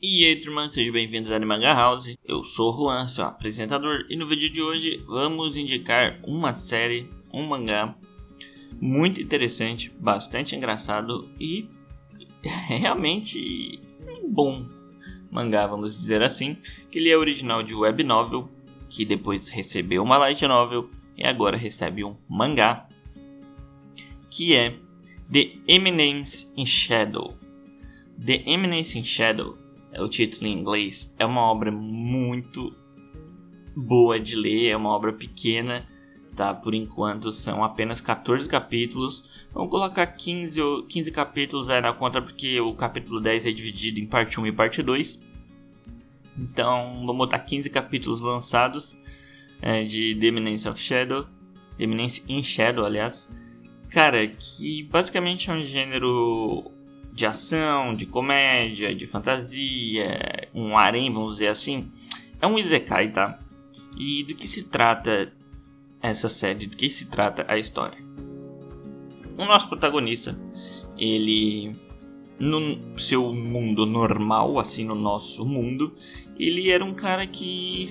E aí, turma, sejam bem-vindos à Animanga House. Eu sou o Juan, seu apresentador, e no vídeo de hoje vamos indicar uma série, um mangá muito interessante, bastante engraçado e realmente um bom mangá, vamos dizer assim, que ele é original de web novel, que depois recebeu uma light novel e agora recebe um mangá, que é The Eminence in Shadow. The Eminence in Shadow é o título em inglês, é uma obra muito boa de ler, é uma obra pequena, tá? Por enquanto são apenas 14 capítulos, vamos colocar 15 capítulos aí na conta, porque o capítulo 10 é dividido em parte 1 e parte 2, então vamos botar 15 capítulos lançados de The Eminence of Shadow, The Eminence in Shadow, aliás, cara, que basicamente é um gênero de ação, de comédia, de fantasia, um harém, vamos dizer assim. É um isekai, tá? E do que se trata essa série? Do que se trata a história? O nosso protagonista, ele, no seu mundo normal, assim, no nosso mundo, ele era um cara que,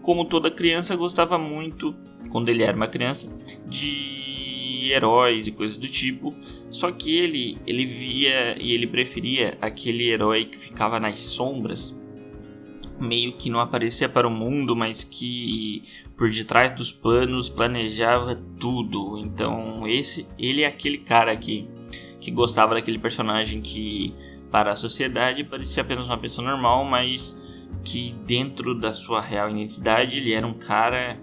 como toda criança, gostava muito, quando ele era uma criança, de heróis e coisas do tipo. Só que ele via e ele preferia aquele herói que ficava nas sombras, meio que não aparecia para o mundo, mas que por detrás dos panos planejava tudo. Então ele é aquele cara que gostava daquele personagem que para a sociedade parecia apenas uma pessoa normal, mas que dentro da sua real identidade ele era um cara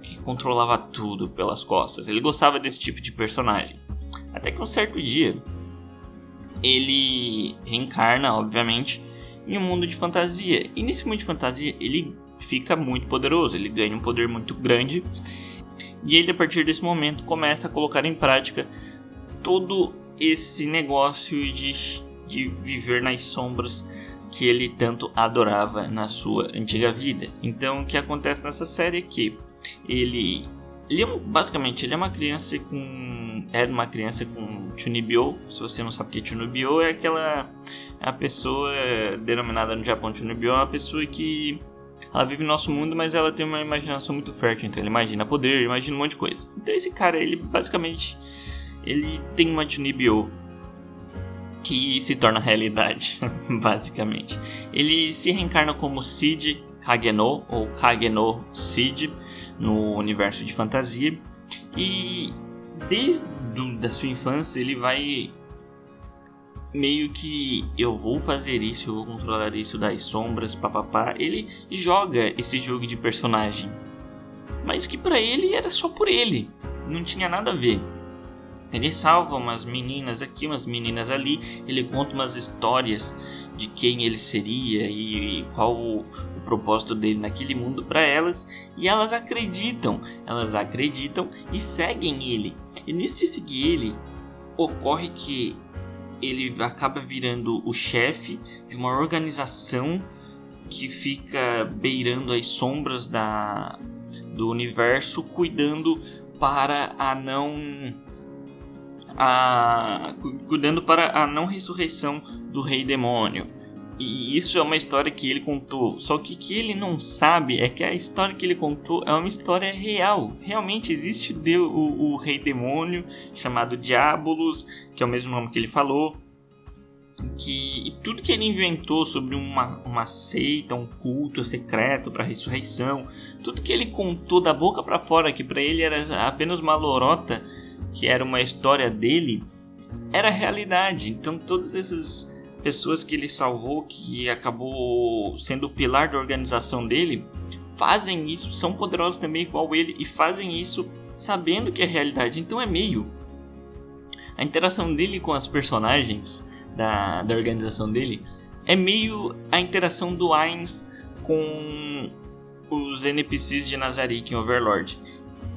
que controlava tudo pelas costas. Ele gostava desse tipo de personagem. Até que um certo dia, ele reencarna, obviamente, em um mundo de fantasia. E nesse mundo de fantasia, ele fica muito poderoso, ele ganha um poder muito grande. E ele, a partir desse momento, começa a colocar em prática todo esse negócio de viver nas sombras que ele tanto adorava na sua antiga vida. Então, o que acontece nessa série é que ele é uma criança uma criança com Chunibyo. Se você não sabe o que é Chunibyo, é a pessoa denominada no Japão Chunibyo, é uma pessoa que ela vive no nosso mundo, mas ela tem uma imaginação muito fértil, então ele imagina poder, imagina um monte de coisa. Então esse cara, ele tem uma Chunibyo que se torna realidade, basicamente. Ele se reencarna como Cid Kageno, ou Kageno Cid, no universo de fantasia, e desde da sua infância ele vai meio que eu vou fazer isso, eu vou controlar isso das sombras, papapá. Ele joga esse jogo de personagem, mas que pra ele era só por ele, não tinha nada a ver. Ele salva umas meninas aqui, umas meninas ali, ele conta umas histórias de quem ele seria e qual o propósito dele naquele mundo para elas, e elas acreditam e seguem ele. E nisso de seguir ele, ocorre que ele acaba virando o chefe de uma organização que fica beirando as sombras do universo, cuidando para a não ressurreição do Rei Demônio. E isso é uma história que ele contou. Só que o que ele não sabe é que a história que ele contou é uma história real. Realmente existe o Rei Demônio, chamado Diabolos, que é o mesmo nome que ele falou. E tudo que ele inventou sobre uma seita, um culto secreto para a ressurreição, tudo que ele contou da boca para fora, que para ele era apenas uma lorota, que era uma história dele, era realidade. Então todas essas pessoas que ele salvou, que acabou sendo o pilar da organização dele, fazem isso, são poderosos também igual ele, e fazem isso sabendo que é realidade. Então é meio a interação dele com as personagens da organização dele, é meio a interação do Ainz com os NPCs de Nazarick em Overlord.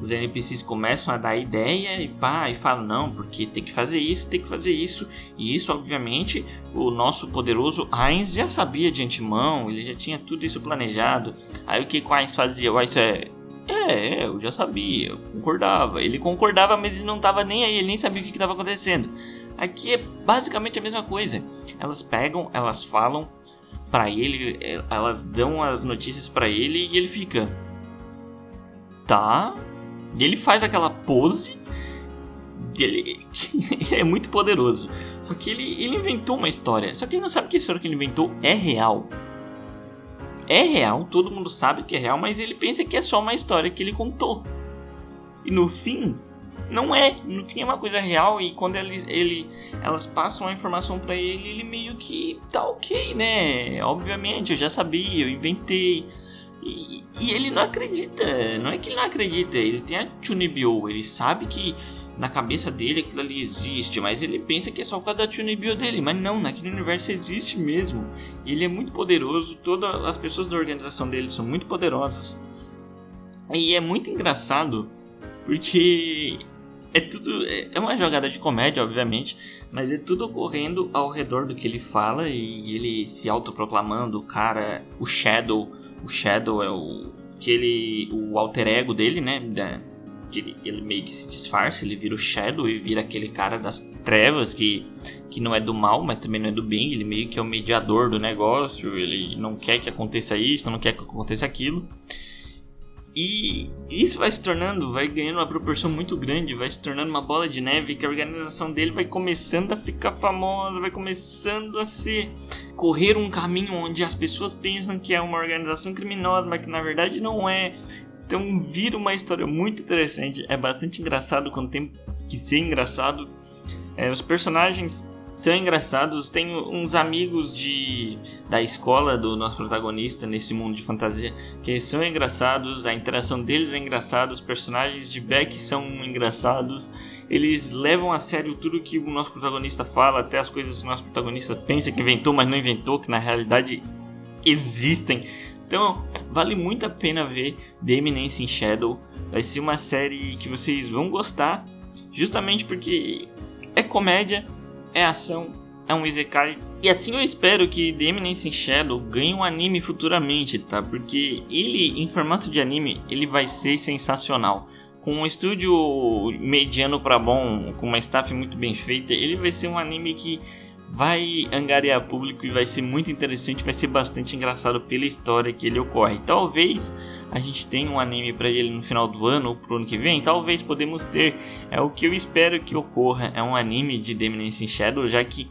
Os NPCs começam a dar ideia e falam, não, porque tem que fazer isso, e isso obviamente o nosso poderoso Ainz já sabia de antemão, ele já tinha tudo isso planejado. Aí o que o Ainz fazia? Eu já sabia, eu concordava. Ele concordava, mas ele não estava nem aí, ele nem sabia o que estava acontecendo. Aqui é basicamente a mesma coisa. Elas pegam, elas falam pra ele, elas dão as notícias pra ele e ele fica... Tá... E ele faz aquela pose... Ele é muito poderoso. Só que ele inventou uma história. Só que ele não sabe que a história que ele inventou é real. É real, todo mundo sabe que é real, mas ele pensa que é só uma história que ele contou. E no fim, não é. No fim é uma coisa real. E quando elas passam a informação pra ele, ele meio que tá ok, né? Obviamente, eu já sabia, eu inventei. E ele não acredita. Não é que ele não acredita. Ele tem a Chunibyo. Ele sabe que na cabeça dele aquilo ali existe, mas ele pensa que é só por causa da Chunibyo dele. Mas não, naquele universo existe mesmo. Ele é muito poderoso. Todas as pessoas da organização dele são muito poderosas. E é muito engraçado, porque é uma jogada de comédia, obviamente, mas é tudo ocorrendo ao redor do que ele fala. E ele se autoproclamando o cara, o Shadow. O Shadow é o alter ego dele, né? Ele meio que se disfarça, ele vira o Shadow e vira aquele cara das trevas que não é do mal, mas também não é do bem. Ele meio que é o mediador do negócio, ele não quer que aconteça isso, não quer que aconteça aquilo. E isso vai ganhando uma proporção muito grande, vai se tornando uma bola de neve, que a organização dele vai começando a ficar famosa, vai começando a correr um caminho onde as pessoas pensam que é uma organização criminosa, mas que na verdade não é. Então vira uma história muito interessante, é bastante engraçado quando tem que ser engraçado. Os personagens são engraçados, tem uns amigos da escola do nosso protagonista nesse mundo de fantasia que são engraçados, a interação deles é engraçada, os personagens de Beck são engraçados, eles levam a sério tudo que o nosso protagonista fala, até as coisas que o nosso protagonista pensa que inventou, mas não inventou, que na realidade existem. Então vale muito a pena ver The Eminence in Shadow. Vai ser uma série que vocês vão gostar, justamente porque é comédia, é ação, é um isekai. E assim eu espero que The Eminence in Shadow ganhe um anime futuramente, tá? Porque ele, em formato de anime, ele vai ser sensacional. Com um estúdio mediano pra bom, com uma staff muito bem feita, ele vai ser um anime que vai angariar público e vai ser muito interessante, vai ser bastante engraçado pela história que ele ocorre. Talvez a gente tenha um anime para ele no final do ano ou pro ano que vem, talvez podemos ter. É o que eu espero que ocorra, é um anime de The Eminence in Shadow, já que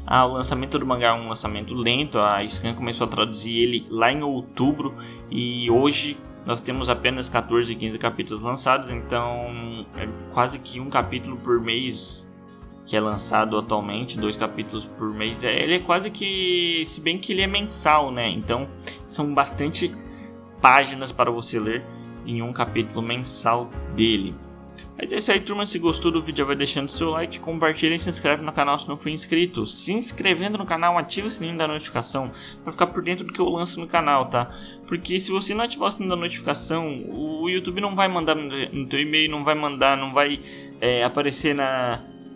o lançamento do mangá é um lançamento lento. A Scan começou a traduzir ele lá em outubro e hoje nós temos apenas 14 e 15 capítulos lançados, então é quase que um capítulo por mês que é lançado atualmente, 2 capítulos por mês. Ele é quase que, se bem que ele é mensal, né? Então são bastante páginas para você ler em um capítulo mensal dele. Mas é isso aí, turma. Se gostou do vídeo, vai deixando seu like, compartilha e se inscreve no canal se não for inscrito. Se inscrevendo no canal, ativa o sininho da notificação para ficar por dentro do que eu lanço no canal, tá? Porque se você não ativar o sininho da notificação, o YouTube não vai mandar no teu e-mail, não vai aparecer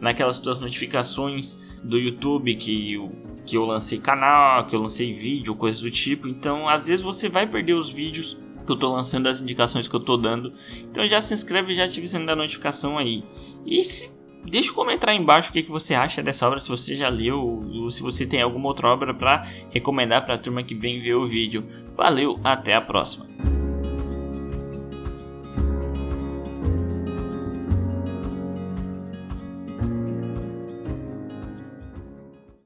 naquelas tuas notificações do YouTube que eu lancei canal, que eu lancei vídeo, coisas do tipo. Então às vezes você vai perder os vídeos que eu tô lançando, as indicações que eu tô dando. Então já se inscreve e já ativa o sininho da notificação aí. E deixa um comentário aí embaixo o que você acha dessa obra, se você já leu ou se você tem alguma outra obra para recomendar para a turma que vem ver o vídeo. Valeu, até a próxima.